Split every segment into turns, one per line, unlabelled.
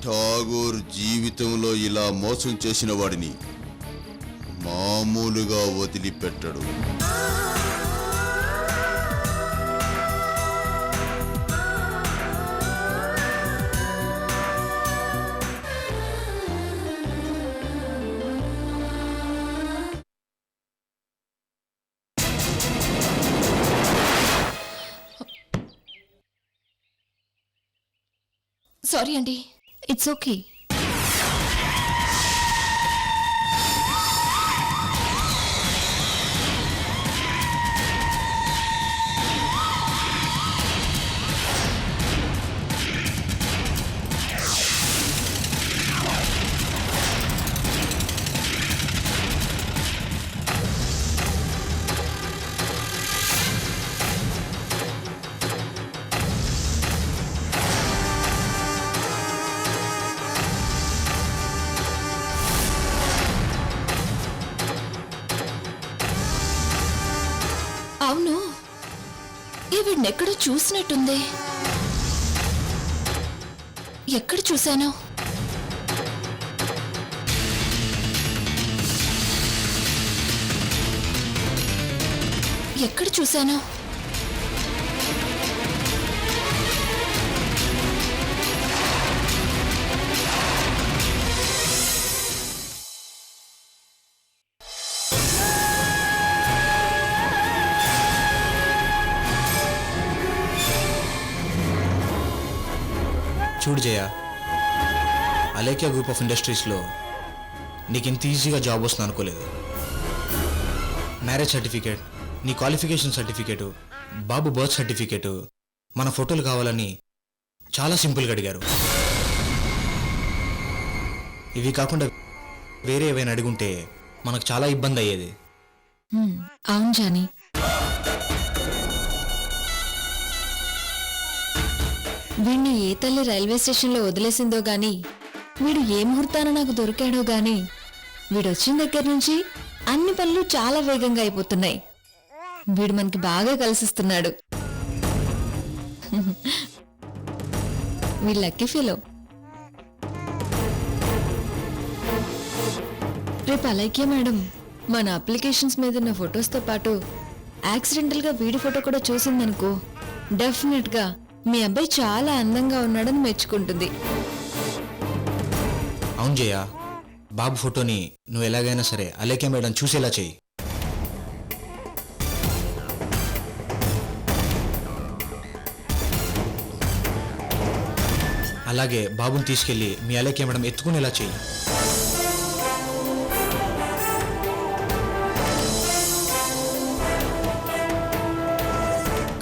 ఠాగూర్ జీవితంలో ఇలా మోసం చేసిన వాడిని మామూలుగా వదిలిపెట్టడు.
సారీ అండి. It's okay. అవును, వీడినెక్కడో చూసినట్టుంది. ఎక్కడ చూశాను? ఎక్కడ చూశాను?
చూడు జయ, అలేఖ్య గ్రూప్ ఆఫ్ ఇండస్ట్రీస్లో నీకు ఇంత ఈజీగా జాబ్ వస్తుంది అనుకోలేదు. మ్యారేజ్ సర్టిఫికేట్, నీ క్వాలిఫికేషన్ సర్టిఫికేటు, బాబు బర్త్ సర్టిఫికేటు, మన ఫోటోలు కావాలని చాలా సింపుల్గా అడిగారు. ఇవి కాకుండా వేరే ఏవైనా అడుగుంటే మనకు చాలా ఇబ్బంది అయ్యేది.
అవును జానీ, వీడిని ఏ తల్లి రైల్వే స్టేషన్లో వదిలేసిందో గాని, వీడు ఏ ముహూర్తాన నాకు దొరికాడో గాని, వీడొచ్చిన దగ్గర నుంచి అన్ని పనులు చాలా వేగంగా అయిపోతున్నాయి. వీడు మనకి బాగా కలిసిస్తున్నాడు. వీడు లక్కీ ఫీలో. రేపు అలైక్య మేడం మన అప్లికేషన్స్ మీద ఉన్న ఫొటోస్తో పాటు యాక్సిడెంటల్గా వీడి ఫోటో కూడా చూసిందనుకో, డెఫినెట్గా మీ అబ్బాయి చాలా అందంగా ఉన్నాడని మెచ్చుకుంటుంది.
అవును జయ, బాబు ఫోటోని నువ్వు ఎలాగైనా సరే అలేఖ్య మేడం చూసేలా చెయ్యి. అలాగే బాబుని తీసుకెళ్ళి మీ అలేఖ్య మేడం ఎత్తుకునేలా చెయ్యి.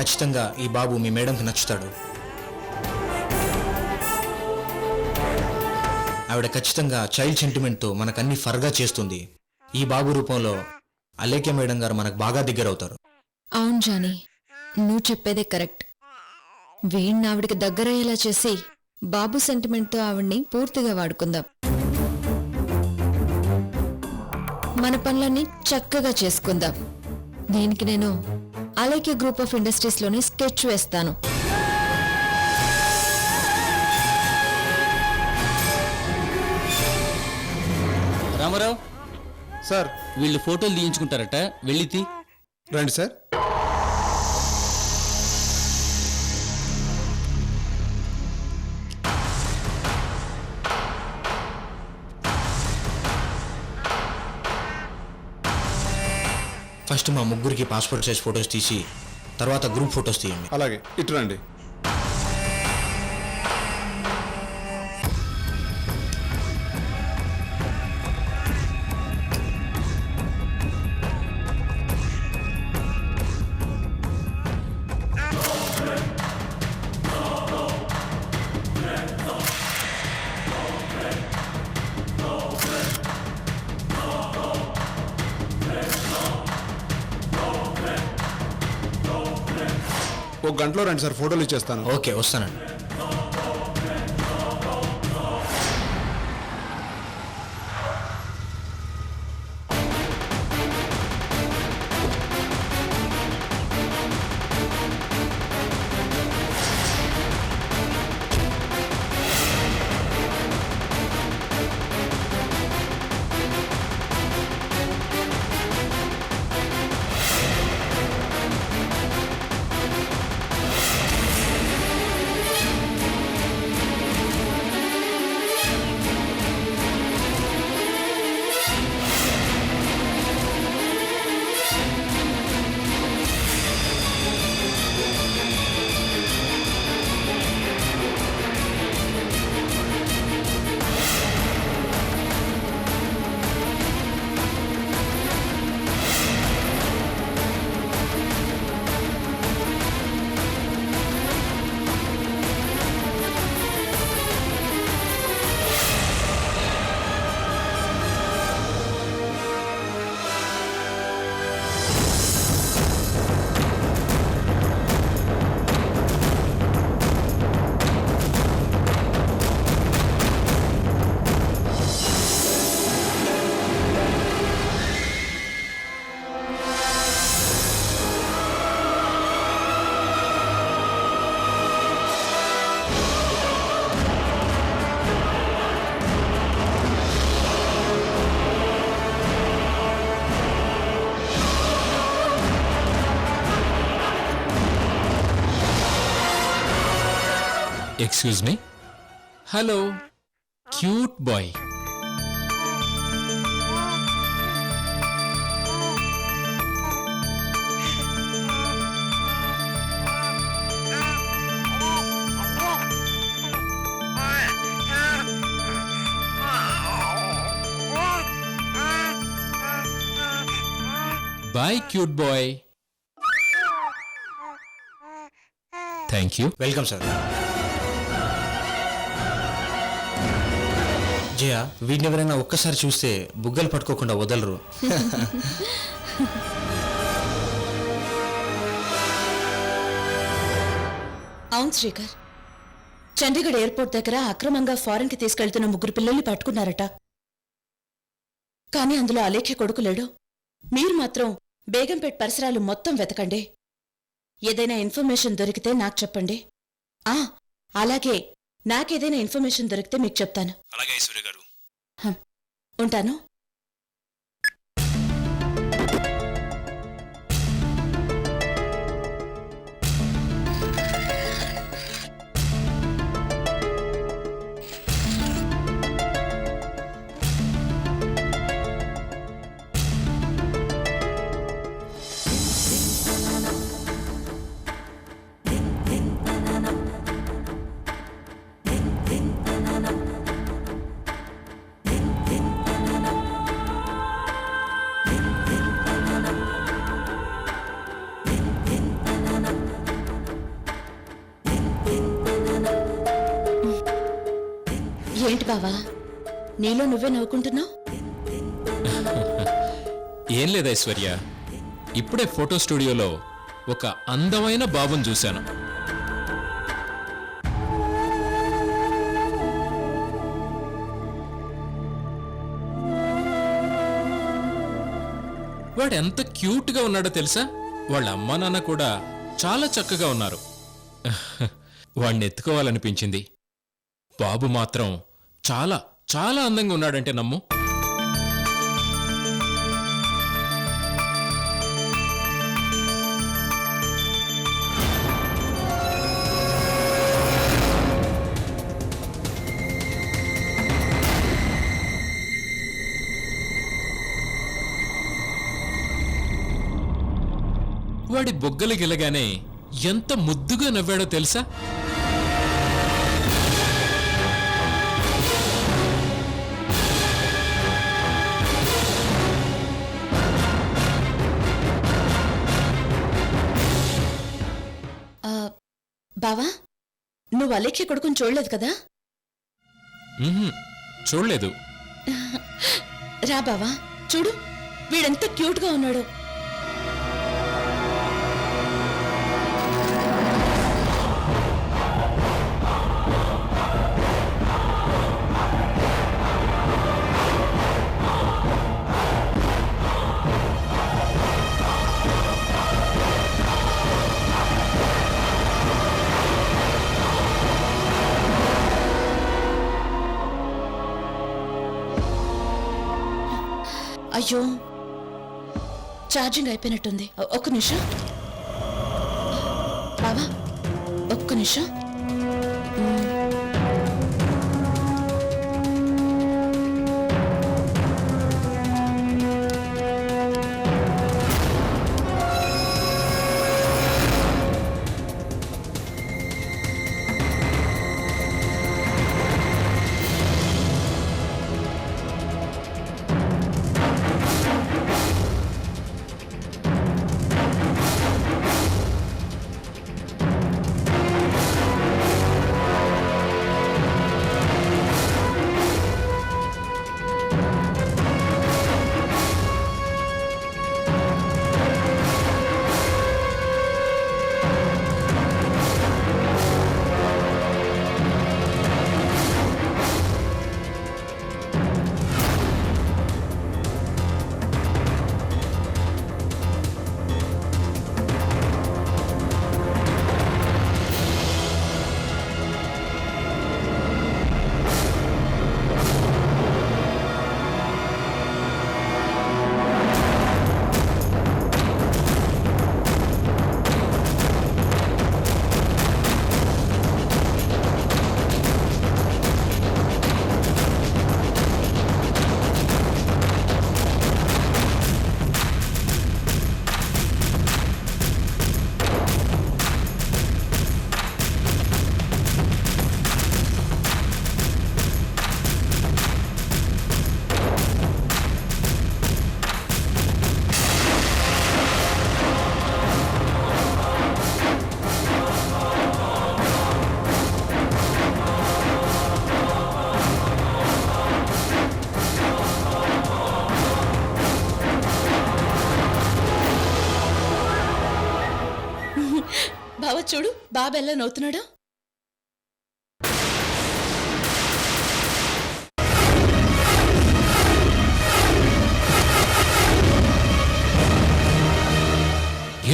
ఖచ్చితంగా ఈ బాబు మీ మేడంకి నచ్చుతాడు. ఆవిడ ఖచ్చితంగా చైల్డ్ సెంటిమెంట్తో మనకన్నీ ఫర్గా చేస్తుంది. ఈ బాబు రూపంలో అలేఖ్య మేడం గారు మనకు బాగా దగ్గరవుతారు.
అవును జానీ, నువ్వు చెప్పేదే కరెక్ట్. వీణ్ణి ఆవిడికి దగ్గరయ్యేలా చేసి బాబు సెంటిమెంట్తో ఆవిడ్ని పూర్తిగా వాడుకుందాం. మన పనులన్నీ చక్కగా చేసుకుందాం. దీనికి నేను అలేఖ్య గ్రూప్ ఆఫ్ ఇండస్ట్రీస్లోని స్కెచ్ వేస్తాను.
రామారావు
సార్,
వీళ్ళు ఫోటోలు తీయించుకుంటారట, వెళ్ళి
రండి సార్.
ఫస్ట్ మా ముగ్గురికి పాస్పోర్ట్ సైజ్ ఫొటోస్ తీసి తర్వాత గ్రూప్ ఫొటోస్ తీయండి.
అలాగే, ఇటు రండి. ఒక గంటలో రండి సార్, ఫోటోలు ఇచ్చేస్తాను.
ఓకే, వస్తానండి.
Excuse me. Hello cute boy. Boy cute boy. Thank you.
Welcome sir. Jaya, వీడిని ఎవరైనా ఒక్కసారి చూస్తే బుగ్గలు పట్టుకోకుండా వదలరు.
అవును శ్రీకర్, చండీగఢ్ ఎయిర్పోర్ట్ దగ్గర అక్రమంగా ఫారెన్కి తీసుకెళ్తున్న 3 పిల్లల్ని పట్టుకున్నారట. కానీ అందులో అలేఖ్య కొడుకు లేడు. మీరు మాత్రం బేగంపేట్ పరిసరాలు మొత్తం వెతకండి. ఏదైనా ఇన్ఫర్మేషన్ దొరికితే నాకు చెప్పండి. అలాగే నాకేదైనా ఇన్ఫర్మేషన్ దొరికితే మీకు చెప్తాను.
అలాగే ఐశ్వర్య గారు.
ఉంటాను. ఏంటి బావా, నీలో నువ్వే నవ్వుకుంటున్నావు?
ఏం లేదు ఐశ్వర్య, ఇప్పుడే ఫోటో స్టూడియోలో ఒక అందమైన బాబుని చూశాను. వాడు ఎంత క్యూట్గా ఉన్నాడో తెలుసా? వాళ్ళ అమ్మా నాన్న కూడా చాలా చక్కగా ఉన్నారు. వాడిని ఎత్తుకోవాలనిపించింది. బాబు మాత్రం చాలా చాలా అందంగా ఉన్నాడంటే నమ్ము. వాడి బొగ్గలు గిలగానే ఎంత ముద్దుగా నవ్వాడో తెలుసా?
బావా, నువ్వు అలేఖ్య కొడుకుని చూడలేదు కదా?
చూడలేదు.
రా బావా, చూడు వీడెంత క్యూట్గా ఉన్నాడు. అయ్యో, ఛార్జింగ్ అయిపోయినట్టుంది. ఒక్క నిమిషం బావా, ఒక్క నిమిషం. బాబు ఎలా నవ్వుతున్నాడు?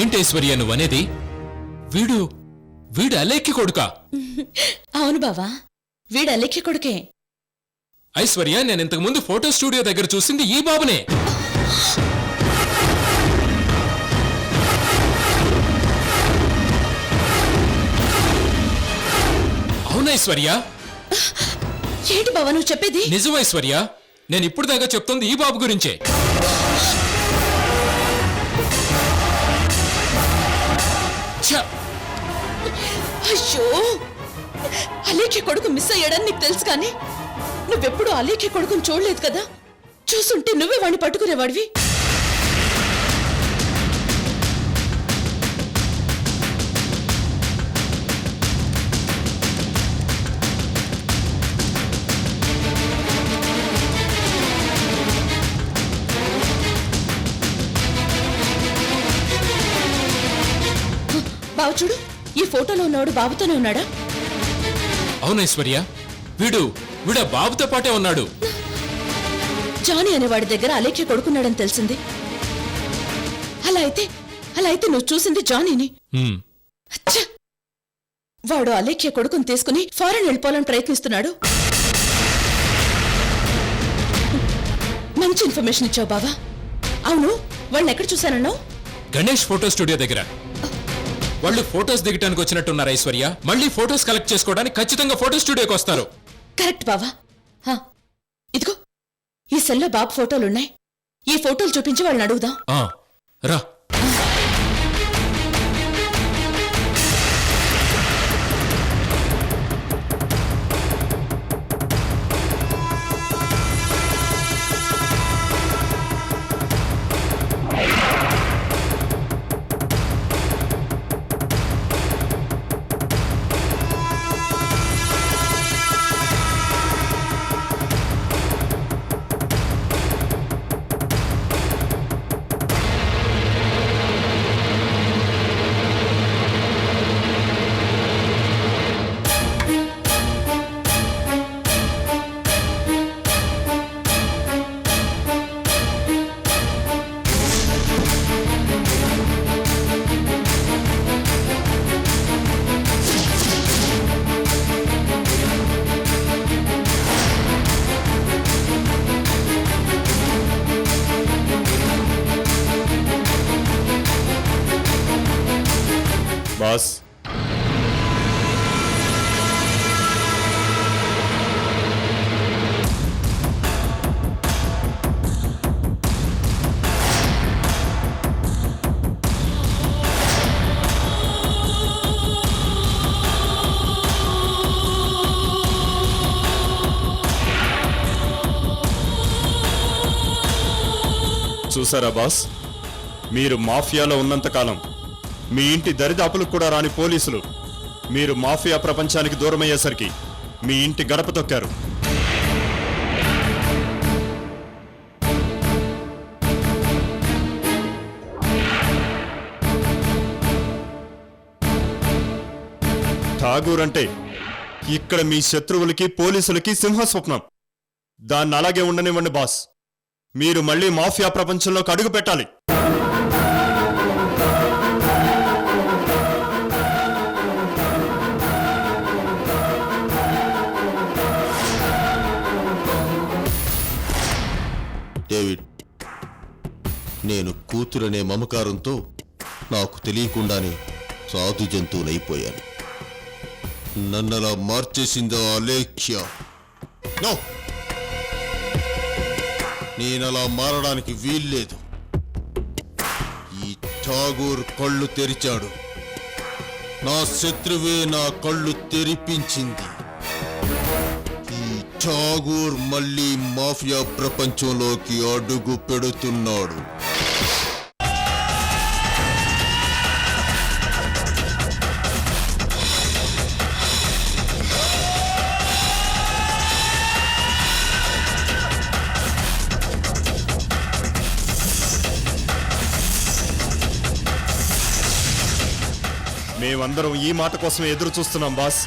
ఏంటి ఐశ్వర్య నువ్వనేది? వీడు వీడు అలేఖ్య కొడుకా?
అవును బావా, వీడు అలెక్కి కొడుకే.
ఐశ్వర్య, నేను ఇంతకు ముందు ఫోటో స్టూడియో దగ్గర చూసింది ఈ బాబునే. అవునా ఐశ్వర్య?
ఏంటి బావా నువ్వు చెప్పేది?
నిజం ఐశ్వర్య, నేను ఇప్పుడు దాకా చెప్తుంది ఈ బాబు గురించే. ఛ!
అయ్యో, అలేఖ్య కొడుకు మిస్ అయ్యాడని నీకు తెలుసు కానీ నువ్వెప్పుడు అలేఖ్య కొడుకుని చూడలేదు కదా. చూసుంటే నువ్వే వాడిని పట్టుకునేవాడివి. బావ చూడు, ఈ ఫోటోలో ఉన్నవాడు బాబుతోనే ఉన్నాడా?
అవును ఐశ్వర్య, వీడు వీడు ఆ బాబుతో పాటే ఉన్నాడు.
జానీ అనేవాడి దగ్గర అలేఖ్య కొడుకున్నాడని తెలిసింది. అలా అయితే నువ్వు చూసింది జానీని.
హ్మ్.
ఛ! వాడు అలేఖ్య కొడుకుని తీసుకుని ఫారెన్ వెళ్ళిపోవాలని ప్రయత్నిస్తున్నాడు. మంచి ఇన్ఫర్మేషన్ ఇచ్చావు బావా. అవును, వాళ్ళని ఎక్కడ చూశానన్నావు?
గణేష్ ఫోటో స్టూడియో దగ్గర. వాళ్ళు ఫోటోస్ దిగటానికి వచ్చినట్టున్నారు ఐశ్వర్య. మళ్ళీ ఫోటోస్ కలెక్ట్ చేసుకోవడానికి ఖచ్చితంగా ఫోటో స్టూడియోకి వస్తారు.
కరెక్ట్ బావా. ఇదిగో ఈ సెల్లో బాబు ఫోటోలున్నాయి. ఈ ఫోటోలు చూపించి వాళ్ళని అడుగుదాం.
ఆ, రా.
బాస్, చూసారా బాస్, మీరు మాఫియాలో ఉన్నంతకాలం మీ ఇంటి దరిదాపులకు కూడా రాని పోలీసులు మీరు మాఫియా ప్రపంచానికి దూరమయ్యేసరికి మీ ఇంటి గడప తొక్కారు. ఠాగూర్ అంటే ఇక్కడ మీ శత్రువులకి పోలీసులకి సింహస్వప్నం. దాన్ని అలాగే ఉండనివ్వండి బాస్. మీరు మళ్ళీ మాఫియా ప్రపంచంలోకి అడుగు పెట్టాలి. డేవిడ్, నేను కూతురనే మమకారంతో నాకు తెలియకుండానే సాధు జంతువులైపోయాను. నన్నలా మార్చేసిందో అలేఖ్య. నో, నేనలా మారడానికి వీల్లేదు. ఈ ఠాగూర్ కళ్ళు తెరిచాడు. నా శత్రువే నా కళ్ళు తెరిపించింది. ఈ ఠాగూర్ మళ్ళీ మాఫియా ప్రపంచంలోకి అడుగు పెడుతున్నాడు. మేమందరం ఈ మాట కోసమే ఎదురు చూస్తున్నాం బాస్.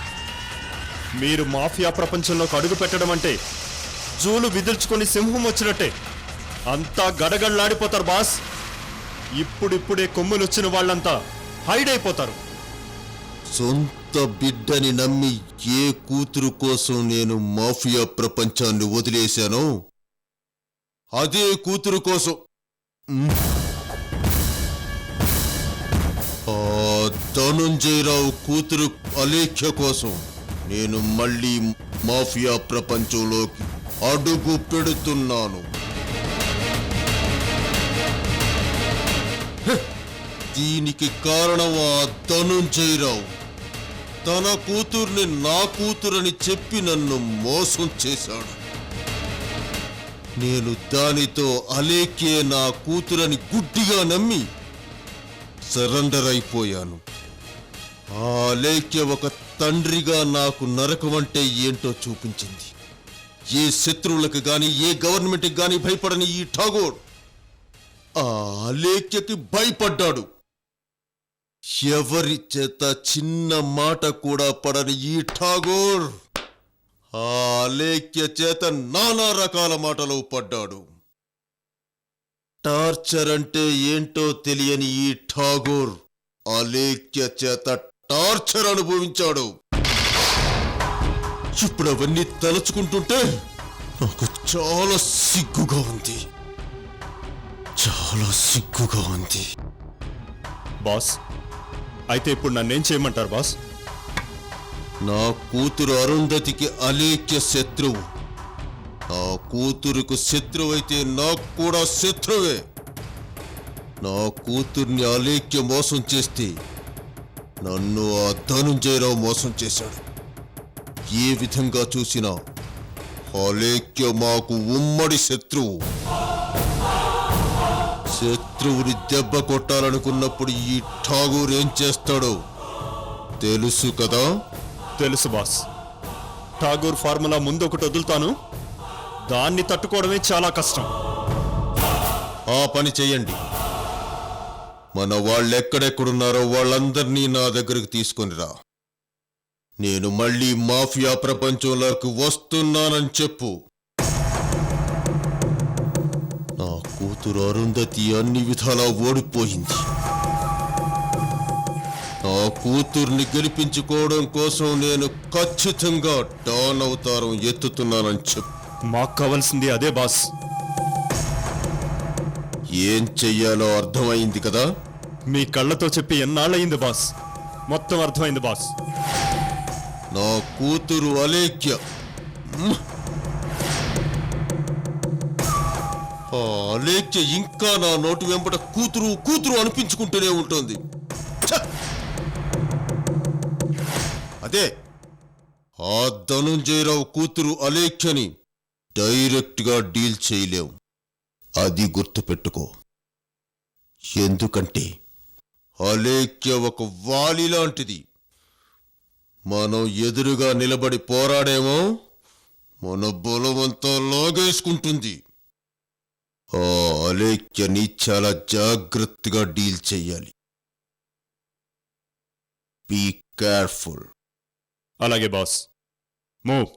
మీరు మాఫియా ప్రపంచంలోకి అడుగు పెట్టడం అంటే జూలు విదిల్చుకొని సింహం వచ్చినట్టే. అంతా గడగడలాడిపోతారు బాస్. ఇప్పుడిప్పుడే కొమ్ములు వచ్చిన వాళ్ళంతా హైడ్ అయిపోతారు.
సొంత బిడ్డని నమ్మి ఏ కూతురు కోసం నేను మాఫియా ప్రపంచాన్ని వదిలేశానో అదే కూతురు కోసం ఆ ధనుంజయరావు కూతురు అలేఖ్య కోసం నేను మళ్ళీ మాఫియా ప్రపంచంలోకి అడుగు పెడుతున్నాను. దీనికి కారణం ఆ ధనుంజయరావు తన కూతుర్ని నా కూతురని చెప్పి నన్ను మోసం చేశాడు. నేను దానితో అలేఖ్యే నా కూతురని గుడ్డిగా నమ్మి సరెండర్ అయిపోయాను. ఆ అలేఖ్య ఒక తండ్రిగా నాకు నరకం అంటే ఏంటో చూపించింది. ఏ శత్రువులకు గాని ఏ గవర్నమెంట్కి గాని భయపడని ఈ ఠాగూర్ ఆ అలేఖ్యకి భయపడ్డాడు. ఎవరి చేత చిన్న మాట కూడా పడని ఈ ఠాగూర్ ఆ అలేఖ్య చేత నానా రకాల మాటలు పడ్డాడు. టార్చర్ అంటే ఏంటో తెలియని ఈ ఠాగూర్ అలేఖ్య చేత టార్చర్ అనుభవించాడు. ఇప్పుడు అవన్నీ తలుచుకుంటుంటే నాకు చాలా సిగ్గుగా ఉంది. చాలా సిగ్గుగా ఉంది.
బాస్, అయితే ఇప్పుడు నన్నేం చేయమంటారు బాస్?
నా కూతురు అరుంధతికి అలేఖ్య శత్రువు. నా కూతురుకు శత్రువైతే నాకు కూడా శత్రువే. నా కూతుర్ని అలేఖ్య మోసం చేస్తే నన్ను ఆ ధనుంజయరావు మోసం చేశాడు. ఏ విధంగా చూసినా అలేఖ్య మాకు ఉమ్మడి శత్రువు. శత్రువుని దెబ్బ కొట్టాలనుకున్నప్పుడు ఈ ఠాగూర్ ఏం చేస్తాడో తెలుసు కదా?
తెలుసు బాస్. ఠాగూర్ ఫార్ములా ముందు ఒకటి వదులుతాను, దాన్ని తట్టుకోవడమే చాలా కష్టం.
ఆ పని చెయ్యండి. మన వాళ్ళెక్కడెక్కడున్నారో వాళ్ళందరినీ నా దగ్గరకు తీసుకొని రా. నేను మళ్ళీ మాఫియా ప్రపంచంలోకి వస్తున్నానని చెప్పు. నా కూతురు అరుంధతి అన్ని విధాలా ఓడిపోయింది. నా కూతుర్ని గెలిపించుకోవడం కోసం నేను ఖచ్చితంగా డాన్ అవతారం ఎత్తుతున్నానని చెప్పు.
మాకు కావాల్సింది అదే బాస్.
ఏం చెయ్యాలో అర్థమైంది కదా?
మీ కళ్ళతో చెప్పి ఎన్నాళ్ళయింది బాస్? మొత్తం అర్థమైంది బాస్.
నా కూతురు అలేఖ్య ఆ అలేఖ్య ఇంకా నా నోటి వెంబట కూతురు కూతురు అనిపించుకుంటూనే ఉంటుంది. ఛ! అదే ఆ ధనుంజయరావు కూతురు అలేఖ్యని డైరెక్ట్ గా డీల్ చేయలేం. అది గుర్తుపెట్టుకో. ఎందుకంటే అలేఖ్య ఒక వాలి లాంటిది. మనం ఎదురుగా నిలబడి పోరాడేమో మన బలమంతా లాగేసుకుంటుంది. ఆ అలేఖ్యని చాలా జాగ్రత్తగా డీల్ చెయ్యాలి. Be careful.
అలాగే బాస్. మూవ్.